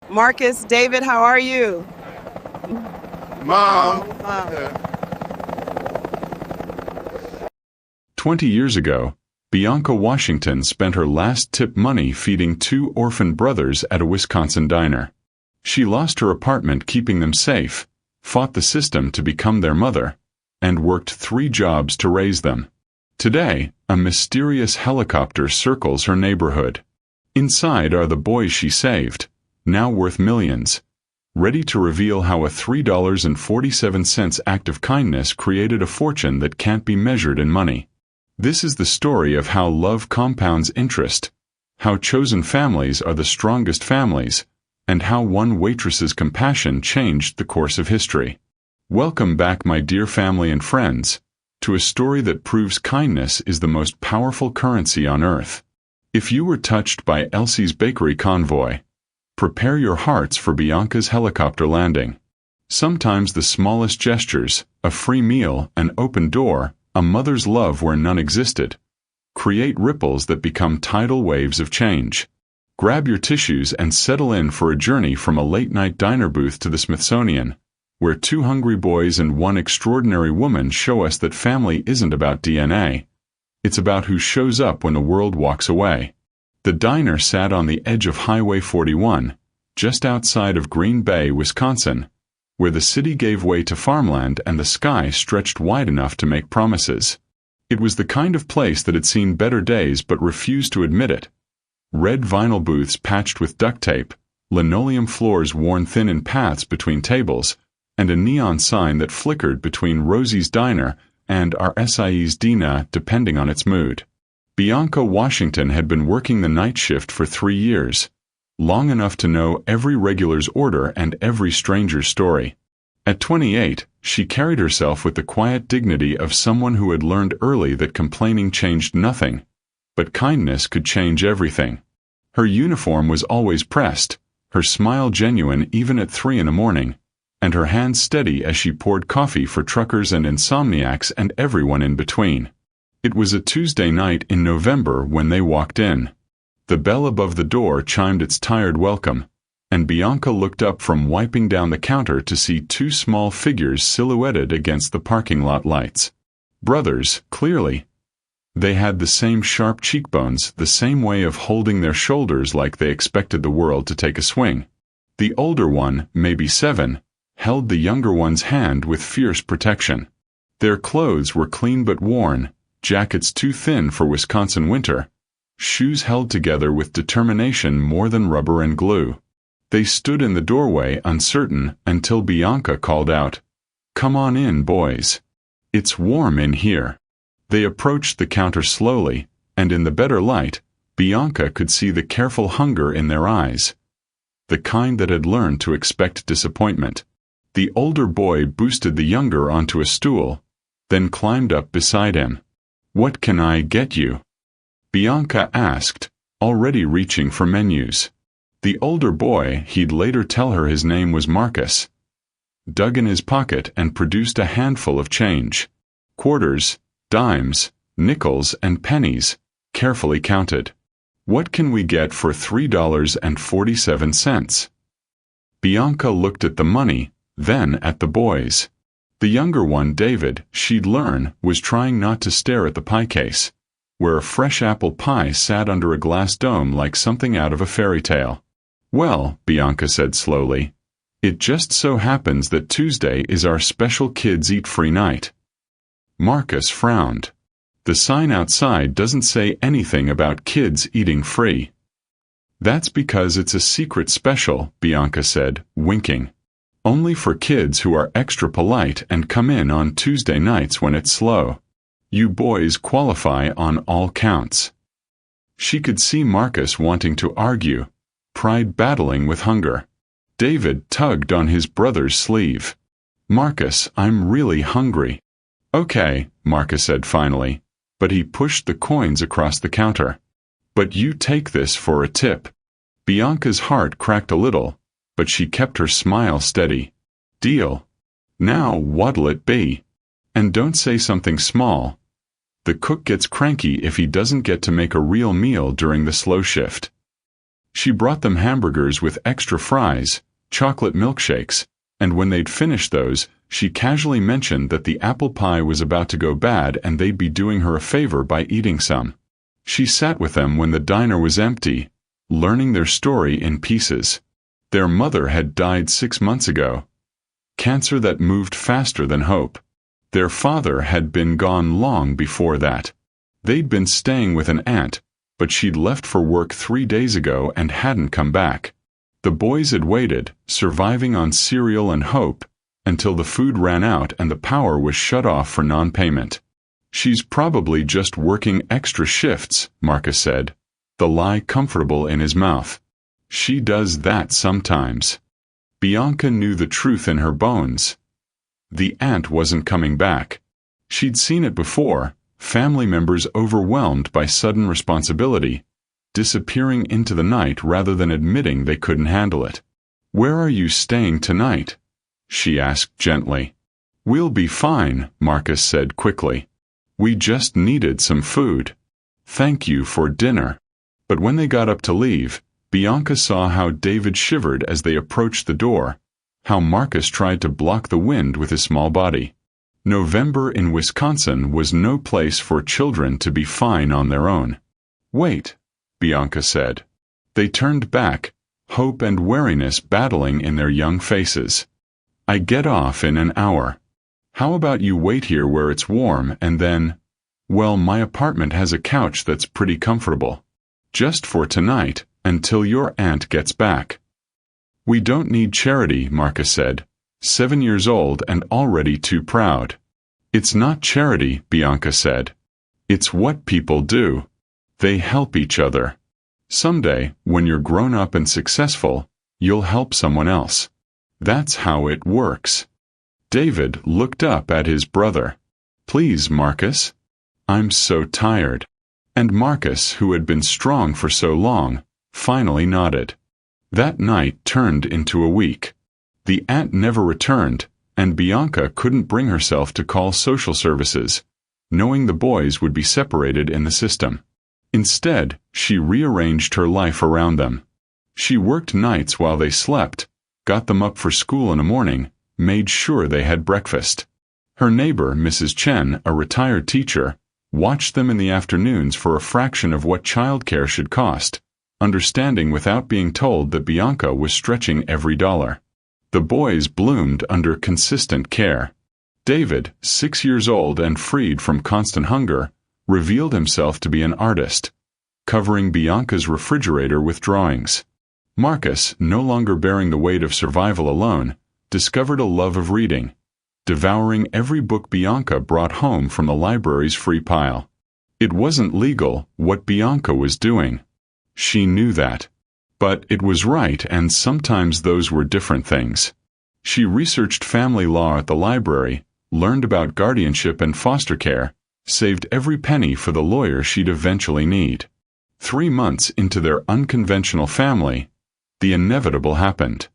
Marcus, David, how are you? Mom. 20 years ago, Bianca Washington spent her last tip money feeding two orphan brothers at a Wisconsin diner. She lost her apartment keeping them safe, fought the system to become their mother, and worked 3 jobs to raise them. Today, a mysterious helicopter circles her neighborhood. Inside are the boys she saved, now worth millions, ready to reveal how a $3.47 act of kindness created a fortune that can't be measured in money. This is the story of how love compounds interest, how chosen families are the strongest families, and how one waitress's compassion changed the course of history. Welcome back, my dear family and friends, to a story that proves kindness is the most powerful currency on earth. If you were touched by Elsie's bakery convoy, prepare your hearts for Bianca's helicopter landing. Sometimes the smallest gestures, a free meal, an open door, a mother's love where none existed, create ripples that become tidal waves of change. Grab your tissues and settle in for a journey from a late-night diner booth to the Smithsonian, where 2 hungry boys and 1 extraordinary woman show us that family isn't about DNA. It's about who shows up when the world walks away. The diner sat on the edge of Highway 41, just outside of Green Bay, Wisconsin, where the city gave way to farmland and the sky stretched wide enough to make promises. It was the kind of place that had seen better days but refused to admit it. Red vinyl booths patched with duct tape, linoleum floors worn thin in paths between tables, and a neon sign that flickered between Rosie's Diner and our SIE's Dina depending on its mood. Bianca Washington had been working the night shift for 3 years, long enough to know every regular's order and every stranger's story. At 28, she carried herself with the quiet dignity of someone who had learned early that complaining changed nothing, but kindness could change everything. Her uniform was always pressed, her smile genuine even at 3 in the morning, and her hands steady as she poured coffee for truckers and insomniacs and everyone in between. It was a Tuesday night in November when they walked in. The bell above the door chimed its tired welcome, and Bianca looked up from wiping down the counter to see 2 small figures silhouetted against the parking lot lights. Brothers, clearly. They had the same sharp cheekbones, the same way of holding their shoulders like they expected the world to take a swing. The older one, maybe 7, held the younger one's hand with fierce protection. Their clothes were clean but worn, jackets too thin for Wisconsin winter, shoes held together with determination more than rubber and glue. They stood in the doorway uncertain until Bianca called out, "Come on in, boys. It's warm in here." They approached the counter slowly, and in the better light, Bianca could see the careful hunger in their eyes, the kind that had learned to expect disappointment. The older boy boosted the younger onto a stool, then climbed up beside him. "What can I get you?" Bianca asked, already reaching for menus. The older boy, he'd later tell her his name was Marcus, dug in his pocket and produced a handful of change. Quarters, dimes, nickels, and pennies, carefully counted. "What can we get for $3.47? Bianca looked at the money, then at the boys. The younger one, David, she'd learn, was trying not to stare at the pie case, where a fresh apple pie sat under a glass dome like something out of a fairy tale. "Well," Bianca said slowly, "it just so happens that Tuesday is our special kids eat free night." Marcus frowned. The sign outside doesn't say anything about kids eating free. "That's because it's a secret special," Bianca said, winking. "Only for kids who are extra polite and come in on Tuesday nights when it's slow. You boys qualify on all counts." She could see Marcus wanting to argue, pride battling with hunger. David tugged on his brother's sleeve. "Marcus, I'm really hungry." "Okay," Marcus said finally, but he pushed the coins across the counter. "But you take this for a tip." Bianca's heart cracked a little, but she kept her smile steady. "Deal. Now what'll it be? And don't say something small. The cook gets cranky if he doesn't get to make a real meal during the slow shift." She brought them hamburgers with extra fries, chocolate milkshakes, and when they'd finished those, she casually mentioned that the apple pie was about to go bad and they'd be doing her a favor by eating some. She sat with them when the diner was empty, learning their story in pieces. Their mother had died 6 months ago. Cancer that moved faster than hope. Their father had been gone long before that. They'd been staying with an aunt, but she'd left for work 3 days ago and hadn't come back. The boys had waited, surviving on cereal and hope, until the food ran out and the power was shut off for non-payment. She's probably just working extra shifts, Marcus said, the lie comfortable in his mouth. She does that sometimes. Bianca knew the truth in her bones. The aunt wasn't coming back. She'd seen it before, family members overwhelmed by sudden responsibility, disappearing into the night rather than admitting they couldn't handle it. "Where are you staying tonight?" she asked gently. "We'll be fine," Marcus said quickly. "We just needed some food. Thank you for dinner." But when they got up to leave, Bianca saw how David shivered as they approached the door, how Marcus tried to block the wind with his small body. November in Wisconsin was no place for children to be fine on their own. "Wait," Bianca said. They turned back, hope and wariness battling in their young faces. "I get off in an hour. How about you wait here where it's warm and then, well, my apartment has a couch that's pretty comfortable. Just for tonight, until your aunt gets back." "We don't need charity," Marcus said, 7 years old and already too proud. "It's not charity," Bianca said. "It's what people do. They help each other. Someday, when you're grown up and successful, you'll help someone else. That's how it works." David looked up at his brother. "Please, Marcus. I'm so tired." And Marcus, who had been strong for so long, finally nodded. That night turned into a week. The aunt never returned, and Bianca couldn't bring herself to call social services, knowing the boys would be separated in the system. Instead, she rearranged her life around them. She worked nights while they slept, got them up for school in the morning, made sure they had breakfast. Her neighbor, Mrs. Chen, a retired teacher, watched them in the afternoons for a fraction of what childcare should cost, understanding without being told that Bianca was stretching every dollar. The boys bloomed under consistent care. David, 6 years old and freed from constant hunger, revealed himself to be an artist, covering Bianca's refrigerator with drawings. Marcus, no longer bearing the weight of survival alone, discovered a love of reading, devouring every book Bianca brought home from the library's free pile. It wasn't legal, what Bianca was doing. She knew that. But it was right, and sometimes those were different things. She researched family law at the library, learned about guardianship and foster care, saved every penny for the lawyer she'd eventually need. 3 months into their unconventional family, the inevitable happened.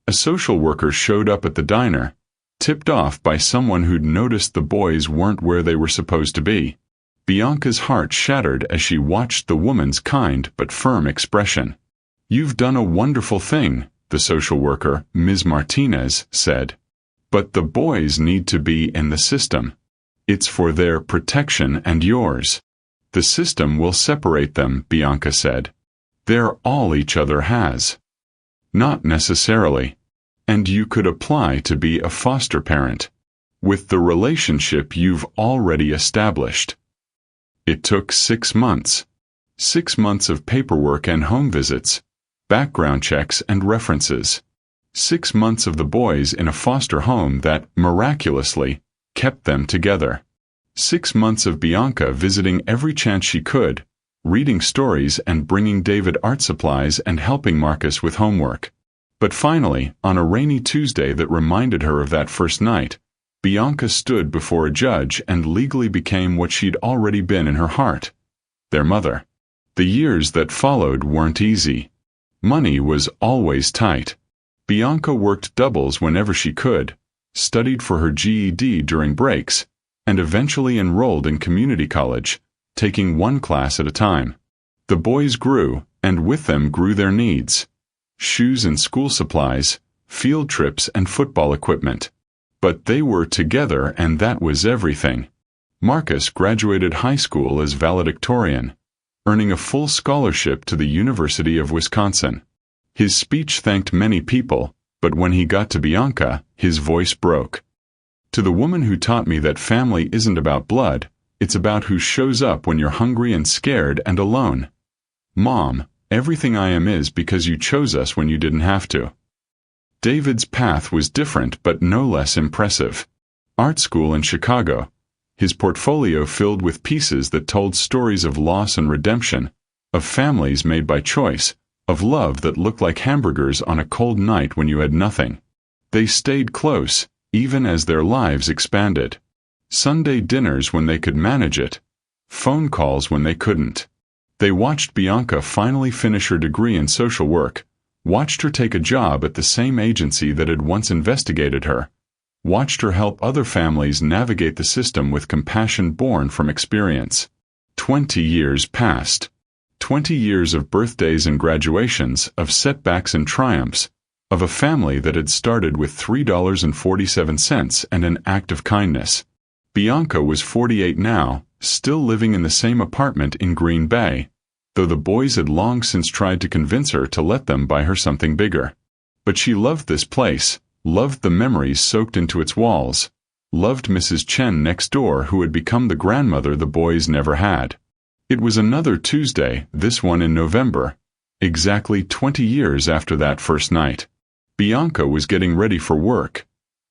A social worker showed up at the diner, tipped off by someone who'd noticed the boys weren't where they were supposed to be. Bianca's heart shattered as she watched the woman's kind but firm expression. "You've done a wonderful thing," the social worker, Ms. Martinez, said. "But the boys need to be in the system. It's for their protection and yours. The system will separate them," Bianca said. "They're all each other has." "Not necessarily. And you could apply to be a foster parent, with the relationship you've already established." It took 6 months. 6 months of paperwork and home visits, background checks and references. 6 months of the boys in a foster home that, miraculously, kept them together. 6 months of Bianca visiting every chance she could, reading stories and bringing David art supplies and helping Marcus with homework. But finally, on a rainy Tuesday that reminded her of that first night, Bianca stood before a judge and legally became what she'd already been in her heart: their mother. The years that followed weren't easy. Money was always tight. Bianca worked doubles whenever she could, studied for her GED during breaks, and eventually enrolled in community college, taking one class at a time. The boys grew, And with them grew their needs: shoes and school supplies, field trips and football equipment. But they were together, and that was everything. Marcus graduated high school as valedictorian, earning a full scholarship to the University of Wisconsin. His speech thanked many people, but when he got to Bianca, his voice broke. To the woman who taught me that family isn't about blood, it's about who shows up when you're hungry and scared and alone. Mom, everything I am is because you chose us when you didn't have to. David's path was different but no less impressive. Art school in Chicago. His portfolio filled with pieces that told stories of loss and redemption, of families made by choice, of love that looked like hamburgers on a cold night when you had nothing. They stayed close, even as their lives expanded. Sunday dinners when they could manage it, phone calls when they couldn't. They watched Bianca finally finish her degree in social work, watched her take a job at the same agency that had once investigated her, watched her help other families navigate the system with compassion born from experience. 20 years passed. 20 years of birthdays and graduations, of setbacks and triumphs, of a family that had started with $3.47 and an act of kindness. Bianca was 48 now, still living in the same apartment in Green Bay, though the boys had long since tried to convince her to let them buy her something bigger. But she loved this place, loved the memories soaked into its walls, loved Mrs. Chen next door who had become the grandmother the boys never had. It was another Tuesday, this one in November, exactly 20 years after that first night. Bianca was getting ready for work.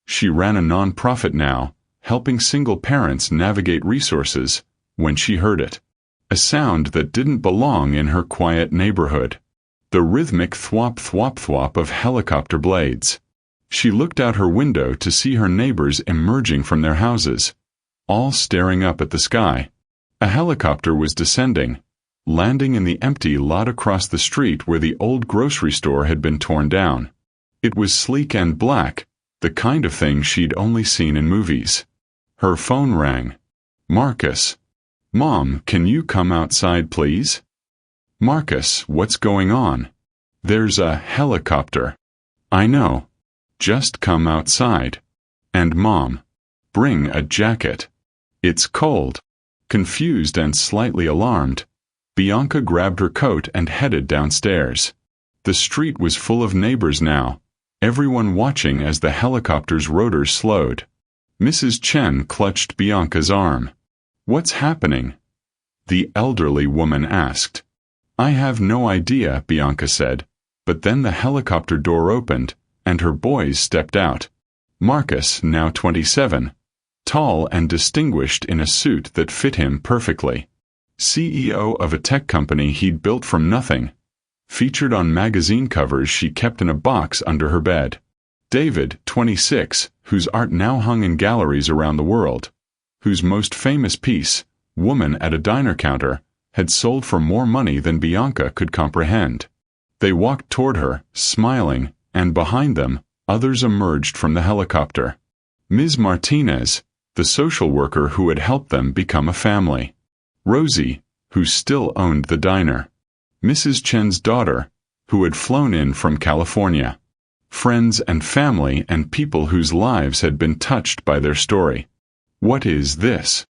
She ran a nonprofit now, helping single parents navigate resources, when she heard it. A sound that didn't belong in her quiet neighborhood. The rhythmic thwop thwop thwop of helicopter blades. She looked out her window to see her neighbors emerging from their houses, all staring up at the sky. A helicopter was descending, landing in the empty lot across the street where the old grocery store had been torn down. It was sleek and black, the kind of thing she'd only seen in movies. Her phone rang. Marcus. Mom, can you come outside, please? Marcus, what's going on? There's a helicopter. I know. Just come outside. And Mom, bring a jacket. It's cold. Confused and slightly alarmed, Bianca grabbed her coat and headed downstairs. The street was full of neighbors now, everyone watching as the helicopter's rotors slowed. Mrs. Chen clutched Bianca's arm. What's happening? The elderly woman asked. I have no idea, Bianca said, but then the helicopter door opened, and her boys stepped out. Marcus, now 27, tall and distinguished in a suit that fit him perfectly. CEO of a tech company he'd built from nothing. Featured on magazine covers she kept in a box under her bed. David, 26, whose art now hung in galleries around the world, whose most famous piece, Woman at a Diner Counter, had sold for more money than Bianca could comprehend. They walked toward her, smiling, and behind them, others emerged from the helicopter. Ms. Martinez, the social worker who had helped them become a family. Rosie, who still owned the diner. Mrs. Chen's daughter, who had flown in from California. Friends and family and people whose lives had been touched by their story. What is this?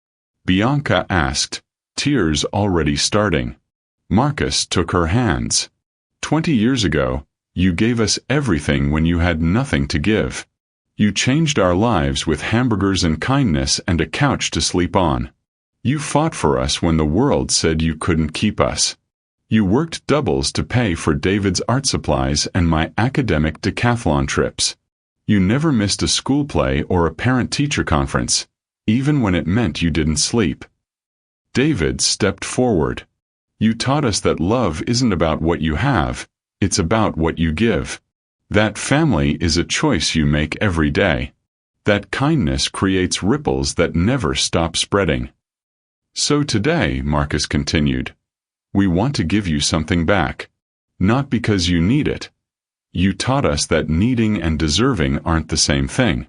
Bianca asked, tears already starting. Marcus took her hands. 20 years ago, you gave us everything when you had nothing to give. You changed our lives with hamburgers and kindness and a couch to sleep on. You fought for us when the world said you couldn't keep us. You worked doubles to pay for David's art supplies and my academic decathlon trips. You never missed a school play or a parent-teacher conference, even when it meant you didn't sleep. David stepped forward. You taught us that love isn't about what you have, it's about what you give. That family is a choice you make every day. That kindness creates ripples that never stop spreading. So today, Marcus continued, we want to give you something back. Not because you need it. You taught us that needing and deserving aren't the same thing.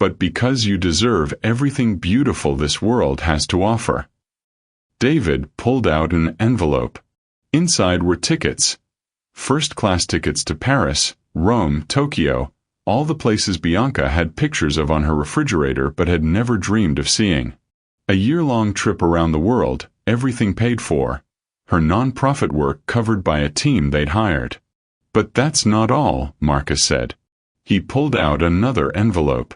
But because you deserve everything beautiful this world has to offer. David pulled out an envelope. Inside were tickets. First-class tickets to Paris, Rome, Tokyo, all the places Bianca had pictures of on her refrigerator but had never dreamed of seeing. A year-long trip around the world, everything paid for. Her non-profit work covered by a team they'd hired. But that's not all, Marcus said. He pulled out another envelope.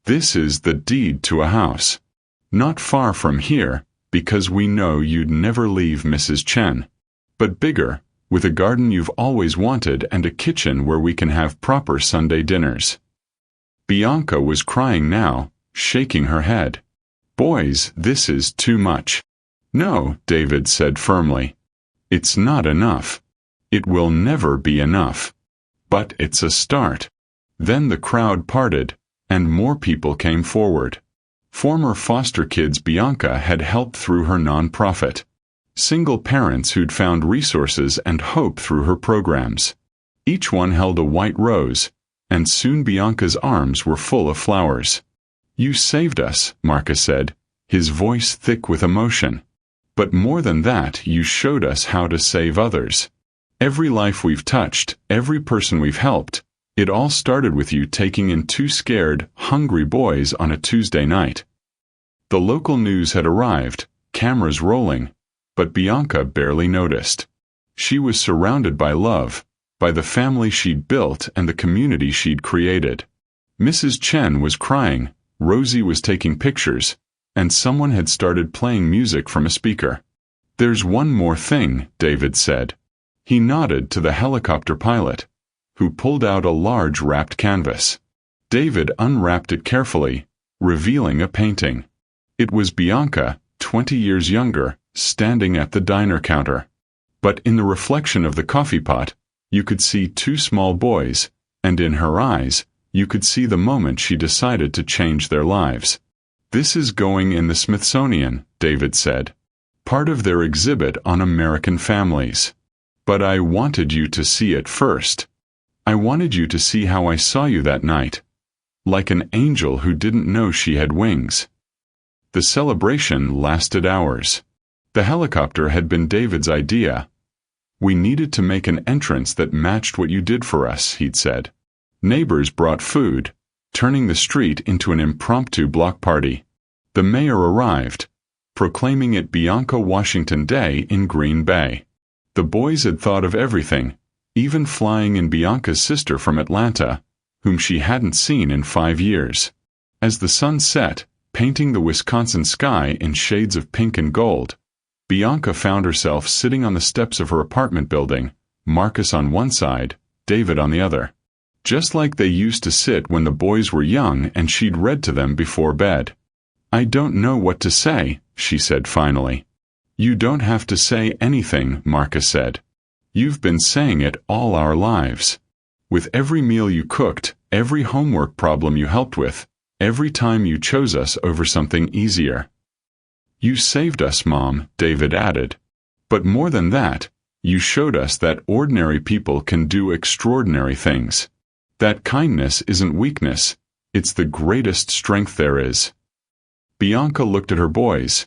This is the deed to a house. Not far from here, because we know you'd never leave Mrs. Chen. But bigger, with a garden you've always wanted and a kitchen where we can have proper Sunday dinners. Bianca was crying now, shaking her head. Boys, this is too much. No, David said firmly. It's not enough. It will never be enough. But it's a start. Then the crowd parted, and more people came forward. Former foster kids Bianca had helped through her nonprofit. Single parents who'd found resources and hope through her programs. Each one held a white rose, and soon Bianca's arms were full of flowers. You saved us, Marcus said, his voice thick with emotion. But more than that, you showed us how to save others. Every life we've touched, every person we've helped, it all started with you taking in two scared, hungry boys on a Tuesday night. The local news had arrived, cameras rolling, but Bianca barely noticed. She was surrounded by love, by the family she'd built and the community she'd created. Mrs. Chen was crying, Rosie was taking pictures, and someone had started playing music from a speaker. There's one more thing, David said. He nodded to the helicopter pilot, who pulled out a large wrapped canvas. David unwrapped it carefully, revealing a painting. It was Bianca, 20 years younger, standing at the diner counter. But in the reflection of the coffee pot, you could see two small boys, and in her eyes, you could see the moment she decided to change their lives. This is going in the Smithsonian, David said. Part of their exhibit on American families. But I wanted you to see it first. I wanted you to see how I saw you that night. Like an angel who didn't know she had wings. The celebration lasted hours. The helicopter had been David's idea. We needed to make an entrance that matched what you did for us, he'd said. Neighbors brought food, turning the street into an impromptu block party. The mayor arrived, proclaiming it Bianca Washington Day in Green Bay. The boys had thought of everything, even flying in Bianca's sister from Atlanta, whom she hadn't seen in 5 years. As the sun set, painting the Wisconsin sky in shades of pink and gold, Bianca found herself sitting on the steps of her apartment building, Marcus on one side, David on the other. Just like they used to sit when the boys were young and she'd read to them before bed. I don't know what to say, she said finally. You don't have to say anything, Marcus said. You've been saying it all our lives. With every meal you cooked, every homework problem you helped with, every time you chose us over something easier. You saved us, Mom, David added. But more than that, you showed us that ordinary people can do extraordinary things. That kindness isn't weakness, it's the greatest strength there is. Bianca looked at her boys.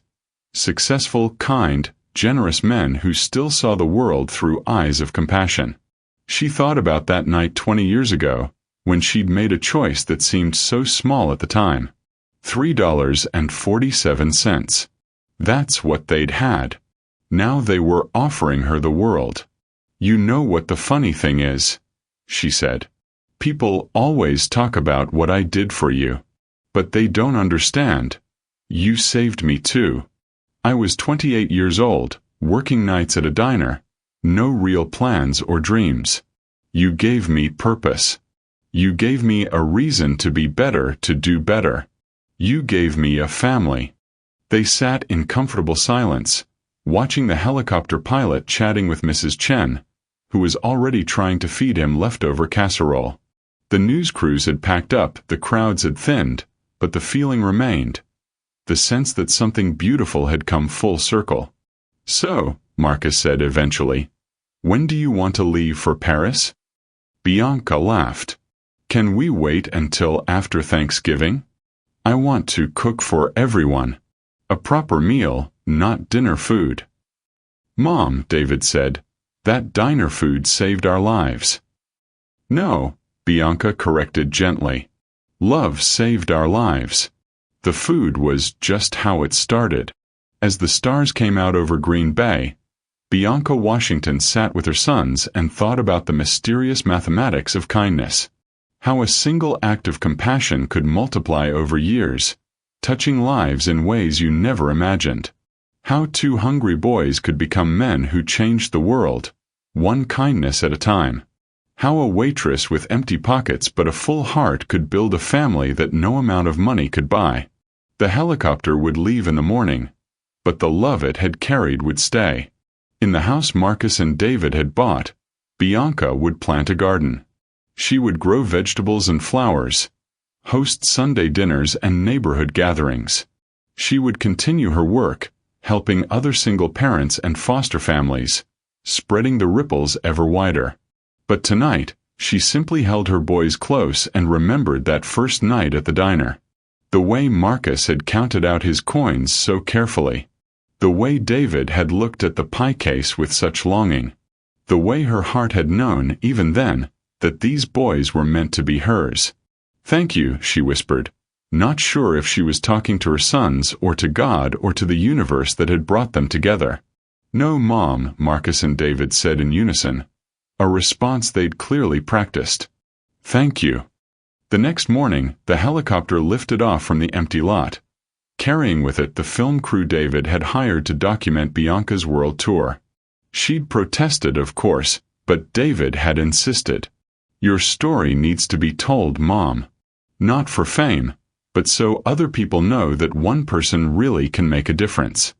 Successful, kind, generous men who still saw the world through eyes of compassion. She thought about that night 20 years ago, when she'd made a choice that seemed so small at the time. $3.47. That's what they'd had. Now they were offering her the world. You know what the funny thing is, she said. People always talk about what I did for you. But they don't understand. You saved me too. I was 28 years old, working nights at a diner. No real plans or dreams. You gave me purpose. You gave me a reason to be better, to do better. You gave me a family. They sat in comfortable silence, watching the helicopter pilot chatting with Mrs. Chen, who was already trying to feed him leftover casserole. The news crews had packed up, the crowds had thinned, but the feeling remained. The sense that something beautiful had come full circle. So, Marcus said eventually, when do you want to leave for Paris? Bianca laughed. Can we wait until after Thanksgiving? I want to cook for everyone. A proper meal, not dinner food. Mom, David said, That diner food saved our lives." "No," Bianca corrected gently. "Love saved our lives. The food was just how it started." As the stars came out over Green Bay, Bianca Washington sat with her sons and thought about the mysterious mathematics of kindness. How a single act of compassion could multiply over years, touching lives in ways you never imagined. How 2 hungry boys could become men who changed the world, one kindness at a time. How a waitress with empty pockets but a full heart could build a family that no amount of money could buy. The helicopter would leave in the morning, but the love it had carried would stay. In the house Marcus and David had bought, Bianca would plant a garden. She would grow vegetables and flowers, host Sunday dinners and neighborhood gatherings. She would continue her work, helping other single parents and foster families, spreading the ripples ever wider. But tonight, she simply held her boys close and remembered that first night at the diner. The way Marcus had counted out his coins so carefully. The way David had looked at the pie case with such longing. The way her heart had known, even then, that these boys were meant to be hers. "Thank you," she whispered, not sure if she was talking to her sons or to God or to the universe that had brought them together. "No, Mom," Marcus and David said in unison, a response they'd clearly practiced. "Thank you." The next morning, the helicopter lifted off from the empty lot, carrying with it the film crew David had hired to document Bianca's world tour. She'd protested, of course, but David had insisted. "Your story needs to be told, Mom. Not for fame, but so other people know that one person really can make a difference."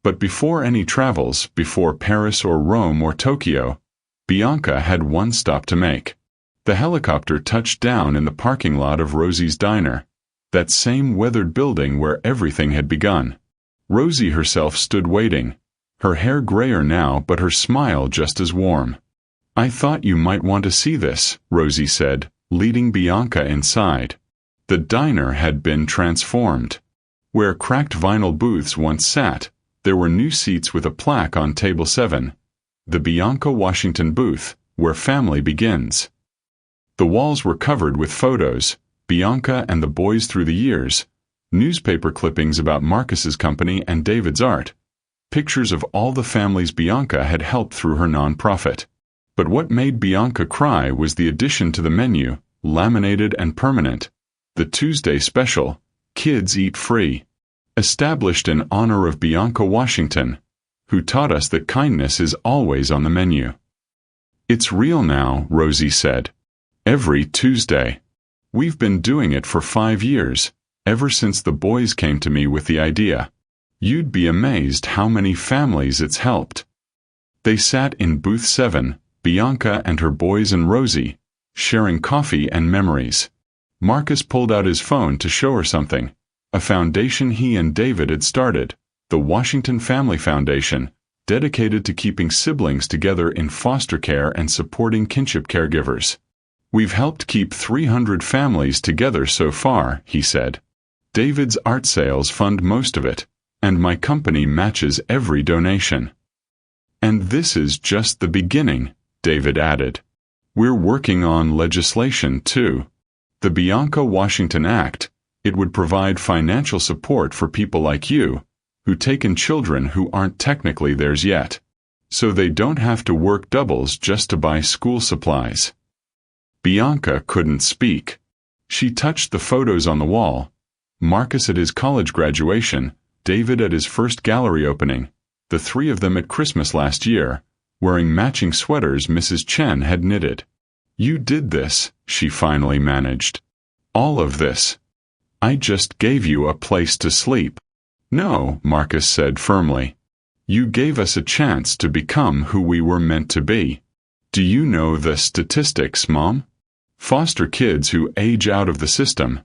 But before any travels, before Paris or Rome or Tokyo, Bianca had one stop to make. The helicopter touched down in the parking lot of Rosie's Diner, that same weathered building where everything had begun. Rosie herself stood waiting, her hair grayer now but her smile just as warm. "I thought you might want to see this," Rosie said, leading Bianca inside. The diner had been transformed. Where cracked vinyl booths once sat, there were new seats with a plaque on table 7, the Bianca Washington booth, where family begins. The walls were covered with photos, Bianca and the boys through the years, newspaper clippings about Marcus's company and David's art, pictures of all the families Bianca had helped through her nonprofit. But what made Bianca cry was the addition to the menu, laminated and permanent, the Tuesday special, Kids Eat Free, established in honor of Bianca Washington, who taught us that kindness is always on the menu. "It's real now," Rosie said. "Every Tuesday. We've been doing it for 5 years, ever since the boys came to me with the idea. You'd be amazed how many families it's helped." They sat in booth 7, Bianca and her boys and Rosie, sharing coffee and memories. Marcus pulled out his phone to show her something, a foundation he and David had started, the Washington Family Foundation, dedicated to keeping siblings together in foster care and supporting kinship caregivers. "We've helped keep 300 families together so far," he said. "David's art sales fund most of it, and my company matches every donation." "And this is just the beginning," David added. "We're working on legislation, too. The Bianca Washington Act, it would provide financial support for people like you, who take in children who aren't technically theirs yet, so they don't have to work doubles just to buy school supplies." Bianca couldn't speak. She touched the photos on the wall, Marcus at his college graduation, David at his first gallery opening, the 3 of them at Christmas last year, wearing matching sweaters Mrs. Chen had knitted. "You did this," she finally managed. "All of this. I just gave you a place to sleep." "No," Marcus said firmly. "You gave us a chance to become who we were meant to be. Do you know the statistics, Mom? Foster kids who age out of the system,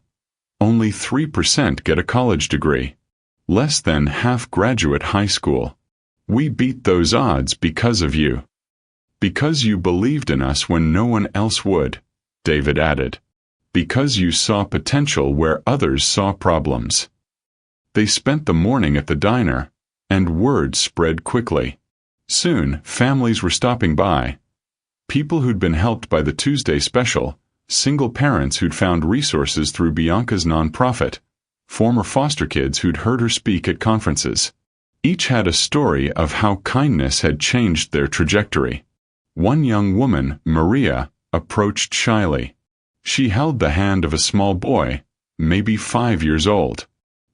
only 3% get a college degree. Less than half graduate high school. We beat those odds because of you. Because you believed in us when no one else would," David added. "Because you saw potential where others saw problems." They spent the morning at the diner, and word spread quickly. Soon, families were stopping by. People who'd been helped by the Tuesday special, single parents who'd found resources through Bianca's nonprofit, former foster kids who'd heard her speak at conferences. Each had a story of how kindness had changed their trajectory. One young woman, Maria, approached shyly. She held the hand of a small boy, maybe 5 years old.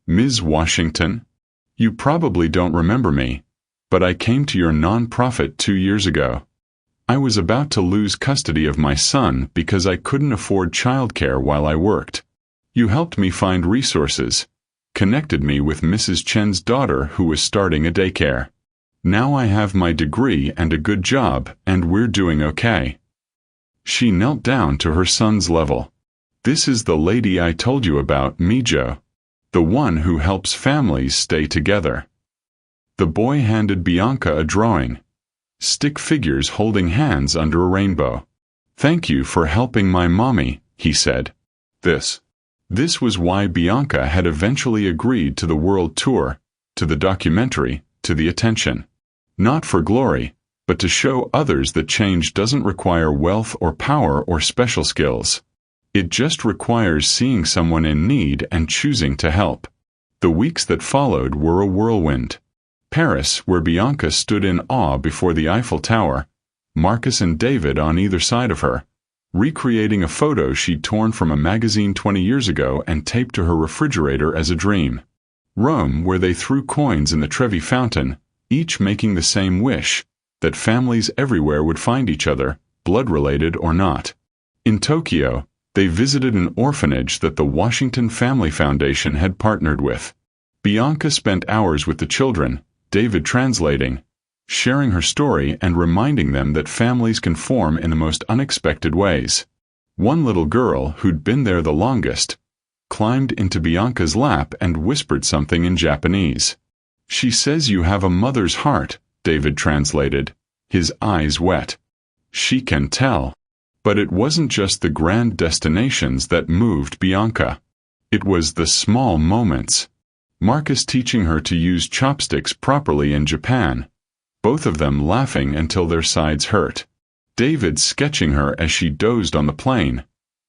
"Ms. Washington, you probably don't remember me, but I came to your nonprofit 2 years ago. I was about to lose custody of my son because I couldn't afford childcare while I worked. You helped me find resources, connected me with Mrs. Chen's daughter who was starting a daycare. Now I have my degree and a good job, and we're doing okay." She knelt down to her son's level. "This is the lady I told you about, Mijo. The one who helps families stay together." The boy handed Bianca a drawing. Stick figures holding hands under a rainbow. "Thank you for helping my mommy," he said. This was why Bianca had eventually agreed to the world tour, to the documentary, to the attention. Not for glory, but to show others that change doesn't require wealth or power or special skills. It just requires seeing someone in need and choosing to help. The weeks that followed were a whirlwind. Paris, where Bianca stood in awe before the Eiffel Tower, Marcus and David on either side of her, recreating a photo she'd torn from a magazine 20 years ago and taped to her refrigerator as a dream. Rome, where they threw coins in the Trevi Fountain, each making the same wish, that families everywhere would find each other, blood-related or not. In Tokyo, they visited an orphanage that the Washington Family Foundation had partnered with. Bianca spent hours with the children, David translating, sharing her story and reminding them that families can form in the most unexpected ways. One little girl, who'd been there the longest, climbed into Bianca's lap and whispered something in Japanese. "She says you have a mother's heart," David translated, his eyes wet. "She can tell." But it wasn't just the grand destinations that moved Bianca. It was the small moments. Marcus teaching her to use chopsticks properly in Japan, both of them laughing until their sides hurt. David sketching her as she dozed on the plane,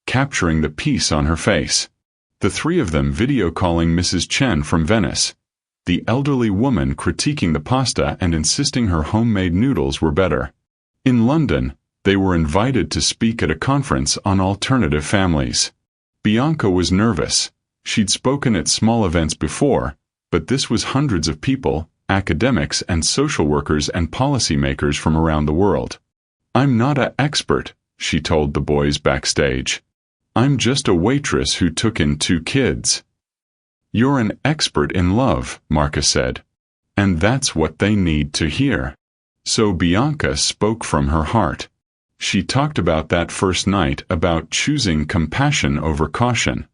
capturing the peace on her face. The three of them video calling Mrs. Chen from Venice, the elderly woman critiquing the pasta and insisting her homemade noodles were better. In London, they were invited to speak at a conference on alternative families. Bianca was nervous. She'd spoken at small events before, but this was hundreds of people, academics and social workers and policymakers from around the world. "I'm not an expert," she told the boys backstage. "I'm just a waitress who took in 2 kids." "You're an expert in love," Marcus said. "And that's what they need to hear." So Bianca spoke from her heart. She talked about that first night, about choosing compassion over caution.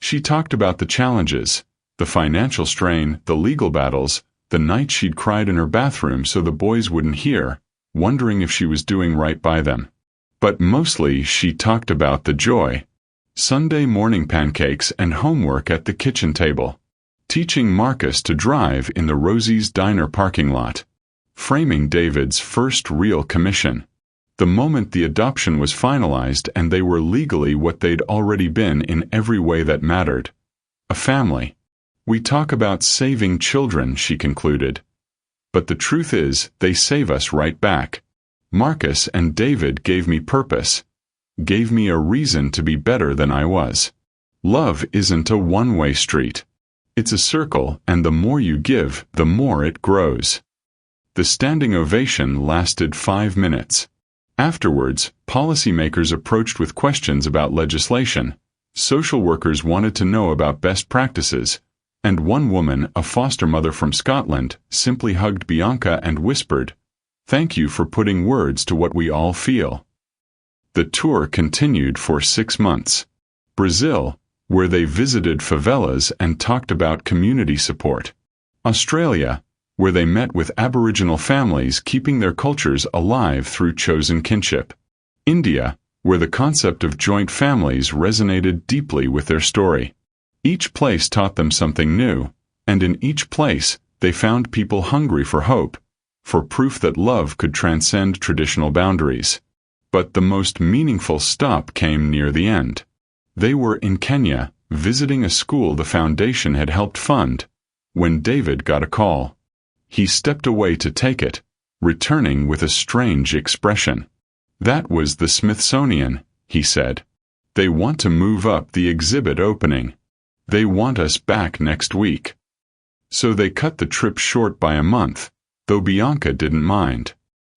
She talked about the challenges, the financial strain, the legal battles, the night she'd cried in her bathroom so the boys wouldn't hear, wondering if she was doing right by them. But mostly she talked about the joy. Sunday morning pancakes and homework at the kitchen table. Teaching Marcus to drive in the Rosie's Diner parking lot. Framing David's first real commission. The moment the adoption was finalized and they were legally what they'd already been in every way that mattered. A family. "We talk about saving children," she concluded. "But the truth is, they save us right back. Marcus and David gave me purpose, gave me a reason to be better than I was. Love isn't a one-way street. It's a circle, and the more you give, the more it grows." The standing ovation lasted 5 minutes. Afterwards, policymakers approached with questions about legislation. Social workers wanted to know about best practices, and one woman, a foster mother from Scotland, simply hugged Bianca and whispered, "Thank you for putting words to what we all feel." The tour continued for 6 months. Brazil, where they visited favelas and talked about community support. Australia, where they met with Aboriginal families keeping their cultures alive through chosen kinship. India, where the concept of joint families resonated deeply with their story. Each place taught them something new, and in each place, they found people hungry for hope, for proof that love could transcend traditional boundaries. But the most meaningful stop came near the end. They were in Kenya, visiting a school the foundation had helped fund, when David got a call. He stepped away to take it, returning with a strange expression. "That was the Smithsonian," he said. "They want to move up the exhibit opening. They want us back next week." So they cut the trip short by a month, though Bianca didn't mind.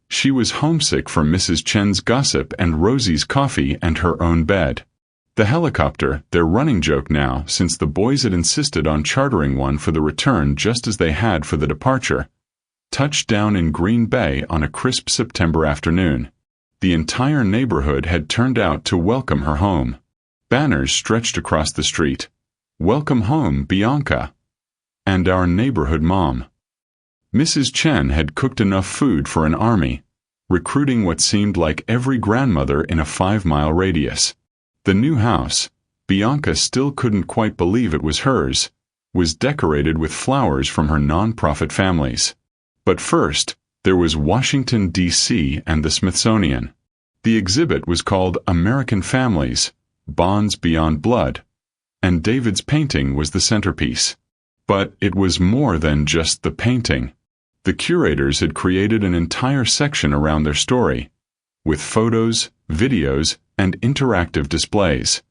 She was homesick for Mrs. Chen's gossip and Rosie's coffee and her own bed. The helicopter, their running joke now since the boys had insisted on chartering one for the return just as they had for the departure, touched down in Green Bay on a crisp September afternoon. The entire neighborhood had turned out to welcome her home. Banners stretched across the street. "Welcome home, Bianca," and "Our neighborhood mom." Mrs. Chen had cooked enough food for an army, recruiting what seemed like every grandmother in a 5-mile radius. The new house, Bianca still couldn't quite believe it was hers, was decorated with flowers from her non-profit families. But first, there was Washington, D.C. and the Smithsonian. The exhibit was called American Families, Bonds Beyond Blood, and David's painting was the centerpiece. But it was more than just the painting. The curators had created an entire section around their story, with photos, videos, and interactive displays.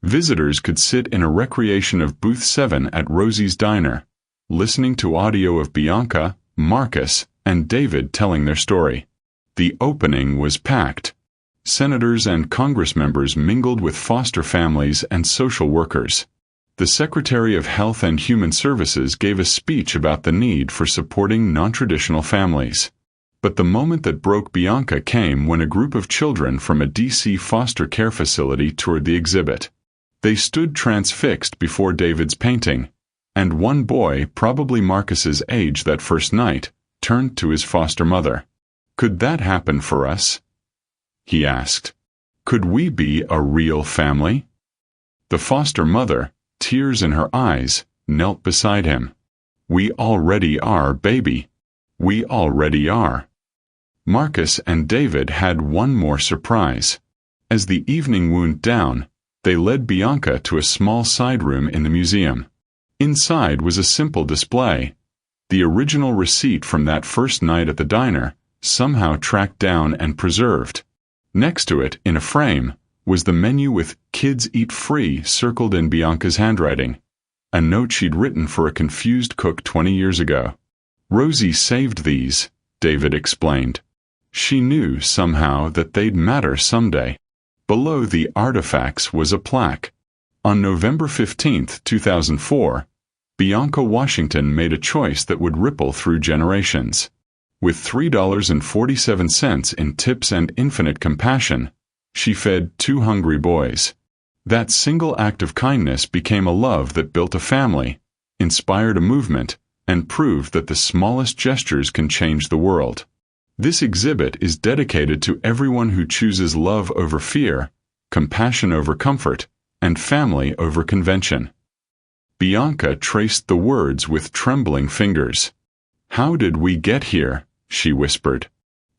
Visitors could sit in a recreation of Booth 7 at Rosie's Diner, listening to audio of Bianca, Marcus, and David telling their story. The opening was packed. Senators and Congress members mingled with foster families and social workers. The Secretary of Health and Human Services gave a speech about the need for supporting non-traditional families. But the moment that broke Bianca came when a group of children from a D.C. foster care facility toured the exhibit. They stood transfixed before David's painting, and one boy, probably Marcus's age that first night, turned to his foster mother. "Could that happen for us?" he asked. "Could we be a real family?" The foster mother, tears in her eyes, knelt beside him. "We already are, baby. We already are." Marcus and David had one more surprise. As the evening wound down, they led Bianca to a small side room in the museum. Inside was a simple display. The original receipt from that first night at the diner, somehow tracked down and preserved. Next to it, in a frame, was the menu with "Kids Eat Free" circled in Bianca's handwriting, a note she'd written for a confused cook 20 years ago. "Rosie saved these," David explained. She knew somehow that they'd matter someday. Below the artifacts was a plaque. On November 15, 2004, Bianca Washington made a choice that would ripple through generations. With $3.47 in tips and infinite compassion, she fed 2 hungry boys. That single act of kindness became a love that built a family, inspired a movement, and proved that the smallest gestures can change the world. This exhibit is dedicated to everyone who chooses love over fear, compassion over comfort, and family over convention. Bianca traced the words with trembling fingers. "How did we get here?" she whispered.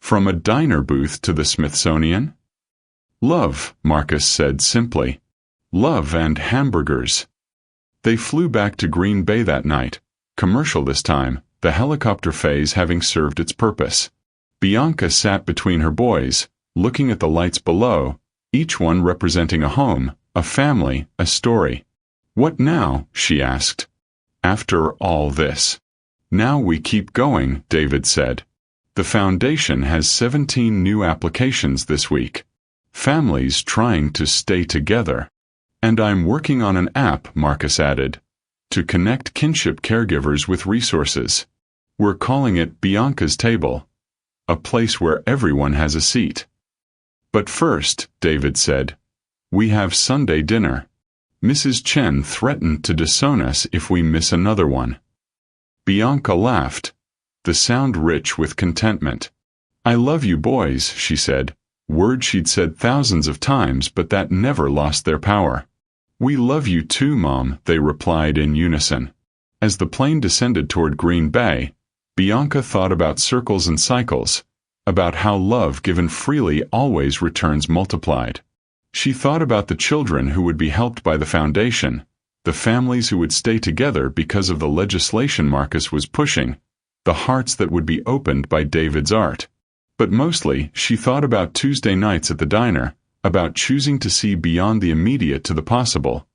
"From a diner booth to the Smithsonian?" "Love," Marcus said simply. "Love and hamburgers." They flew back to Green Bay that night, commercial this time, the helicopter phase having served its purpose. Bianca sat between her boys, looking at the lights below, each one representing a home, a family, a story. "What now?" she asked. "After all this?" "Now we keep going," David said. "The foundation has 17 new applications this week. Families trying to stay together. And I'm working on an app," Marcus added, "to connect kinship caregivers with resources. We're calling it Bianca's Table, a place where everyone has a seat." "But first," David said, "we have Sunday dinner. Mrs. Chen threatened to disown us if we miss another one." Bianca laughed, the sound rich with contentment. "I love you boys," she said, words she'd said thousands of times but that never lost their power. "We love you too, Mom," they replied in unison. As the plane descended toward Green Bay, Bianca thought about circles and cycles, about how love given freely always returns multiplied. She thought about the children who would be helped by the foundation, the families who would stay together because of the legislation Marcus was pushing, the hearts that would be opened by David's art. But mostly, she thought about Tuesday nights at the diner, about choosing to see beyond the immediate to the possible,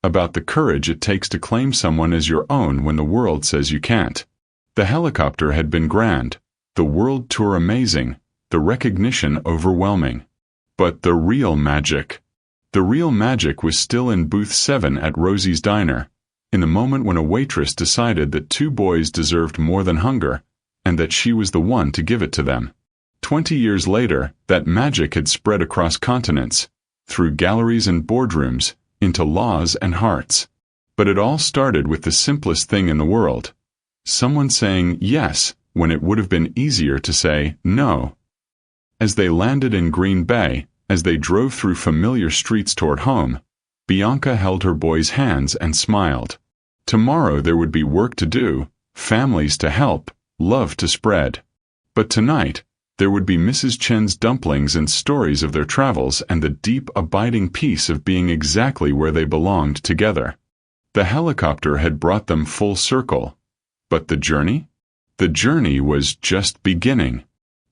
about the courage it takes to claim someone as your own when the world says you can't. The helicopter had been grand, the world tour amazing, the recognition overwhelming. But the real magic was still in booth 7 at Rosie's Diner, in the moment when a waitress decided that 2 boys deserved more than hunger, and that she was the one to give it to them. 20 years later, that magic had spread across continents, through galleries and boardrooms, into laws and hearts. But it all started with the simplest thing in the world. Someone saying yes when it would have been easier to say no. As they landed in Green Bay, as they drove through familiar streets toward home, Bianca held her boys' hands and smiled. Tomorrow there would be work to do, families to help, love to spread. But tonight, there would be Mrs. Chen's dumplings and stories of their travels and the deep, abiding peace of being exactly where they belonged together. The helicopter had brought them full circle. But the journey? The journey was just beginning.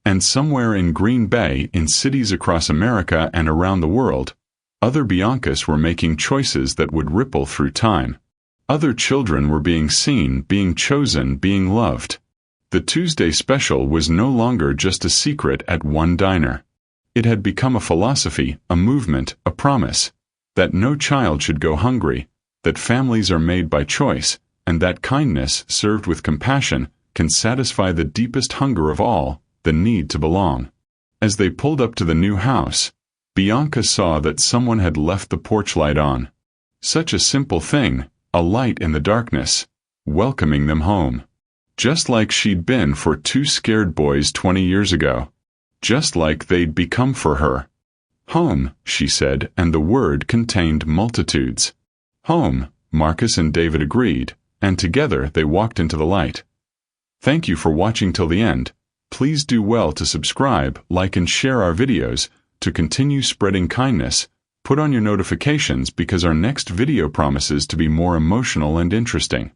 And somewhere in Green Bay, in cities across America and around the world, other Biancas were making choices that would ripple through time. Other children were being seen, being chosen, being loved. The Tuesday special was no longer just a secret at one diner. It had become a philosophy, a movement, a promise, that no child should go hungry, that families are made by choice, and that kindness, served with compassion, can satisfy the deepest hunger of all, the need to belong. As they pulled up to the new house, Bianca saw that someone had left the porch light on. Such a simple thing, a light in the darkness, welcoming them home. Just like she'd been for 2 scared boys 20 years ago. Just like they'd become for her. Home, she said, and the word contained multitudes. Home, Marcus and David agreed, and together they walked into the light. Thank you for watching till the end. Please do well to subscribe, like and share our videos, to continue spreading kindness. Put on your notifications because our next video promises to be more emotional and interesting.